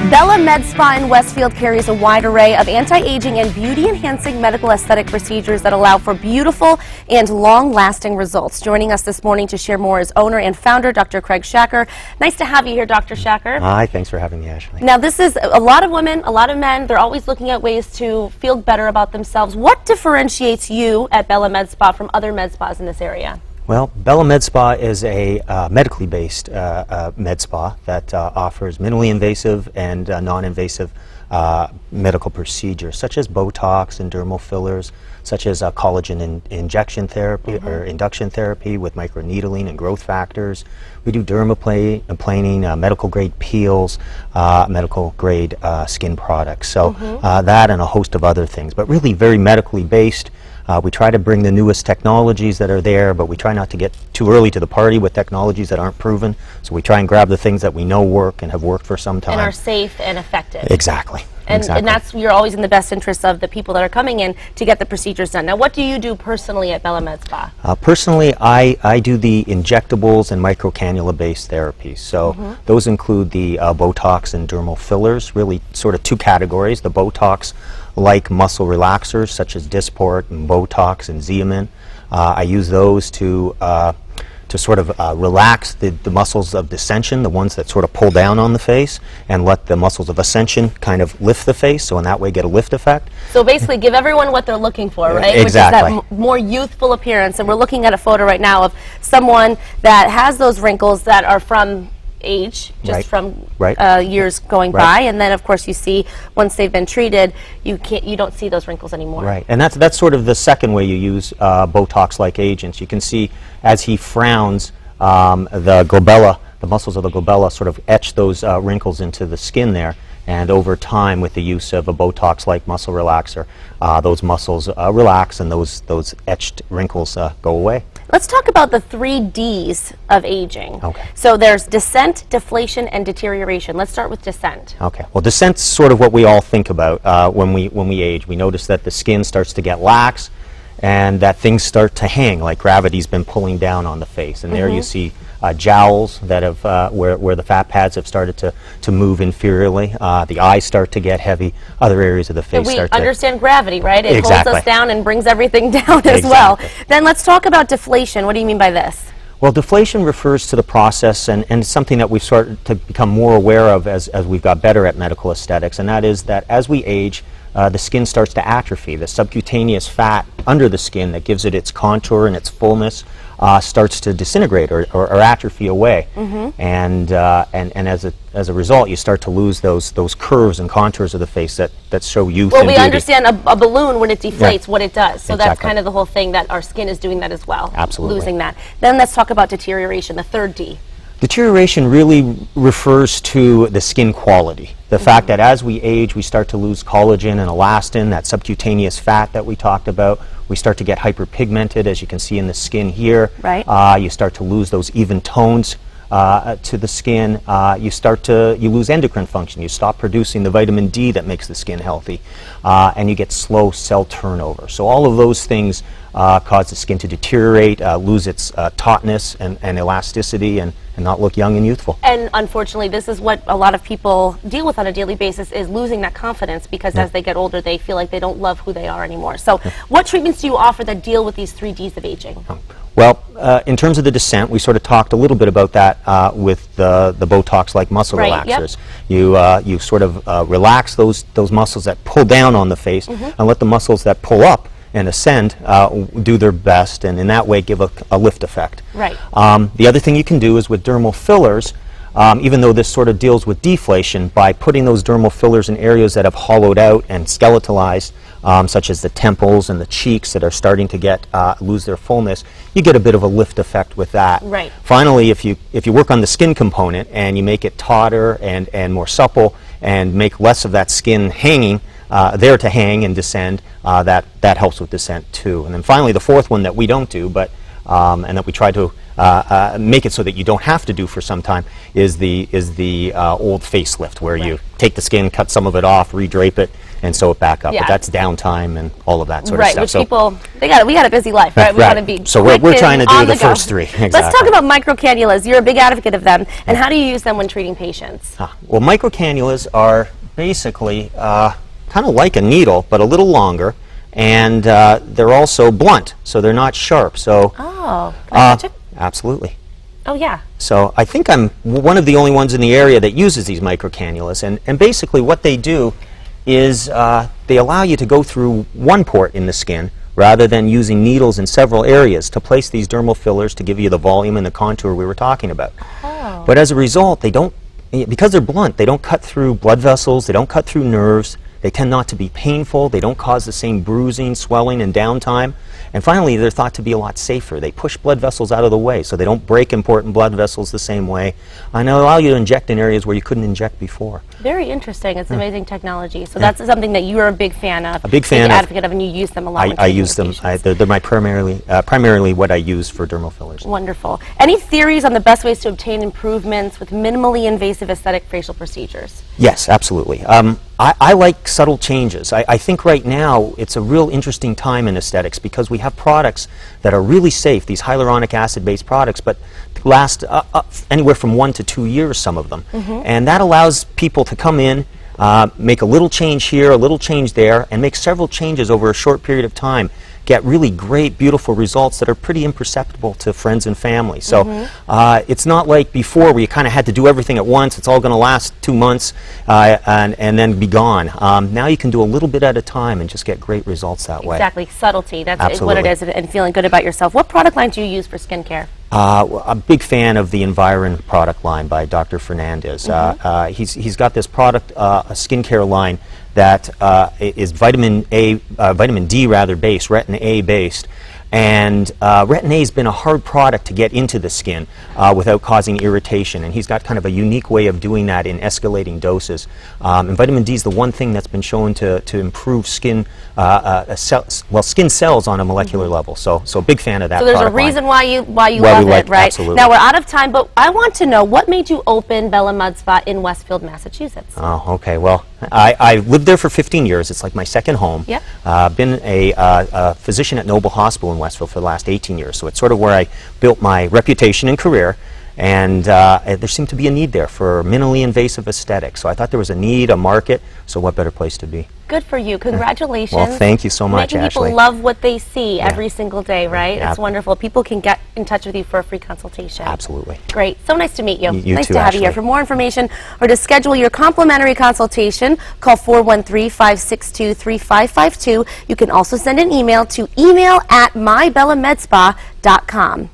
Bella MedSpa in Westfield carries a wide array of anti-aging and beauty-enhancing medical aesthetic procedures that allow for beautiful and long-lasting results. Joining us this morning to share more is owner and founder, Dr. Craig Schacher. Nice to have you here, Dr. Schacher. Hi, thanks for having me, Ashley. Now, this is a lot of women, a lot of men. They're always looking at ways to feel better about themselves. What differentiates you at Bella MedSpa from other med spas in this area? Well, Bella MedSpa is a medically based med spa that offers minimally invasive and non-invasive medical procedures such as Botox and dermal fillers, such as collagen injection therapy or induction therapy with microneedling and growth factors. We do dermaplaning, medical grade peels, medical grade skin products. So that and a host of other things, but really very medically based. We try to bring the newest technologies that are there, but we try not to get too early to the party with technologies that aren't proven. So we try and grab the things that we know work and have worked for some time. And are safe and effective. Exactly. And that's, you're always in the best interest of the people that are coming in to get the procedures done. Now, what do you do personally at Bella MedSpa? Personally, I do the injectables and microcannula-based therapies. So those include the Botox and dermal fillers, really sort of two categories. The Botox like muscle relaxers such as Dysport and Botox and Xeomin. I use those to sort of relax the muscles of descension, the ones that sort of pull down on the face, and let the muscles of ascension kind of lift the face, so in that way get a lift effect. So basically give everyone what they're looking for, right? Exactly. Which is that more youthful appearance. And we're looking at a photo right now of someone that has those wrinkles that are from age, just from years going by, and then of course you see once they've been treated, you don't see those wrinkles anymore. Right, and that's sort of the second way you use Botox-like agents. You can see as he frowns, the glabella, the muscles of the glabella sort of etch those wrinkles into the skin there, and over time with the use of a Botox-like muscle relaxer, those muscles relax and those etched wrinkles go away. Let's talk about the 3 Ds of aging. Okay. So there's descent, deflation, and deterioration. Let's start with descent. Okay. Well, descent's sort of what we all think about when we age. We notice that the skin starts to get lax and that things start to hang, like gravity's been pulling down on the face. And there you see jowls that have where the fat pads have started to move inferiorly. The eyes start to get heavy. Other areas of the face start to... We understand gravity, right? It holds us down and brings everything down as well. Then let's talk about deflation. What do you mean by this? Well, deflation refers to the process, and something that we've started to become more aware of as we've got better at medical aesthetics, and that is that as we age, the skin starts to atrophy. The subcutaneous fat under the skin that gives it its contour and its fullness starts to disintegrate or atrophy away, and as a result, you start to lose those curves and contours of the face that show youth. Well, and we beauty. understand a balloon when it deflates what it does, so that's kind of the whole thing, that our skin is doing that as well. Absolutely. Losing that. Then let's talk about deterioration, the 3rd D. Deterioration really refers to the skin quality. The fact that as we age, we start to lose collagen and elastin, that subcutaneous fat that we talked about. We start to get hyperpigmented, as you can see in the skin here. Right. You start to lose those even tones to the skin. You lose endocrine function. You stop producing the vitamin D that makes the skin healthy, and you get slow cell turnover. So all of those things cause the skin to deteriorate, lose its tautness and elasticity, and not look young and youthful. And unfortunately, this is what a lot of people deal with on a daily basis, is losing that confidence, because as they get older, they feel like they don't love who they are anymore. So what treatments do you offer that deal with these 3 Ds of aging? Well, in terms of the descent, we sort of talked a little bit about that with the Botox-like muscle relaxers. You sort of relax those muscles that pull down on the face and let the muscles that pull up and ascend do their best, and in that way give a lift effect. Right. The other thing you can do is with dermal fillers, even though this sort of deals with deflation, by putting those dermal fillers in areas that have hollowed out and skeletalized, such as the temples and the cheeks that are starting to lose their fullness, you get a bit of a lift effect with that. Right. Finally, if you work on the skin component and you make it tauter and more supple and make less of that skin hanging, there to hang and descend, that helps with descent too. And then finally, the 4th one that we don't do, but and that we try to make it so that you don't have to do for some time, is the old facelift, where you take the skin, cut some of it off, redrape it, and sew it back up. Yeah. But that's downtime and all of that sort of Right, stuff. which So, people, we got a busy life, right? We right. want to be So quick we're and trying to do on the go. first three. Exactly. Let's talk about microcannulas. You're a big advocate of them, and how do you use them when treating patients? Well, microcannulas are basically kind of like a needle, but a little longer, and they're also blunt, so they're not sharp. So, Oh, can I touch it? absolutely. Oh, yeah. So I think I'm one of the only ones in the area that uses these microcannulas, and basically what they do is they allow you to go through one port in the skin rather than using needles in several areas to place these dermal fillers to give you the volume and the contour we were talking about. Oh. But as a result, they don't, because they're blunt, they don't cut through blood vessels, they don't cut through nerves, they tend not to be painful, they don't cause the same bruising, swelling, and downtime. And finally, they're thought to be a lot safer. They push blood vessels out of the way, so they don't break important blood vessels the same way, and they allow you to inject in areas where you couldn't inject before. Very interesting. It's amazing technology. So that's something that you're a big fan of. A big fan advocate of, and you use them a lot. when I treating use your them. patients. They're my primarily what I use for dermal fillers. Wonderful. Any theories on the best ways to obtain improvements with minimally invasive aesthetic facial procedures? Yes, absolutely. I like subtle changes. I think right now it's a real interesting time in aesthetics because we have products that are really safe, these hyaluronic acid-based products, but last anywhere from 1 to 2 years, some of them. And that allows people to come in, make a little change here, a little change there, and make several changes over a short period of time. Get really great, beautiful results that are pretty imperceptible to friends and family. So it's not like before where you kind of had to do everything at once. It's all going to last 2 months and then be gone. Now you can do a little bit at a time and just get great results that way. Exactly. Subtlety. That's Absolutely. what it is, and feeling good about yourself. What product line do you use for skincare? I'm a big fan of the Environ product line by Dr. Fernandez. He's got this product, a skincare line that is vitamin D rather based, retin A based, and retin A has been a hard product to get into the skin without causing irritation, and he's got kind of a unique way of doing that in escalating doses. And vitamin D is the one thing that's been shown to improve skin skin cells on a molecular level. So big fan of that. So there's a product line. reason why you love like it, right? absolutely. Now we're out of time, but I want to know what made you open Bella MedSpa in Westfield, Massachusetts. Oh, okay. Well, I lived there for 15 years. It's like my second home. Yep. Been a physician at Noble Hospital in Westfield for the last 18 years. So it's sort of where I built my reputation and career. And there seemed to be a need there for minimally invasive aesthetics. So I thought there was a need, a market. So what better place to be? Good for you. Congratulations. Well, thank you so much, Making Ashley. people love what they see every single day, right? Yeah. It's wonderful. People can get in touch with you for a free consultation. Absolutely. Great. So nice to meet you. You nice too, to have you here. Ashley. For more information or to schedule your complimentary consultation, call 413-562-3552. You can also send an email to email@mybellamedspa.com.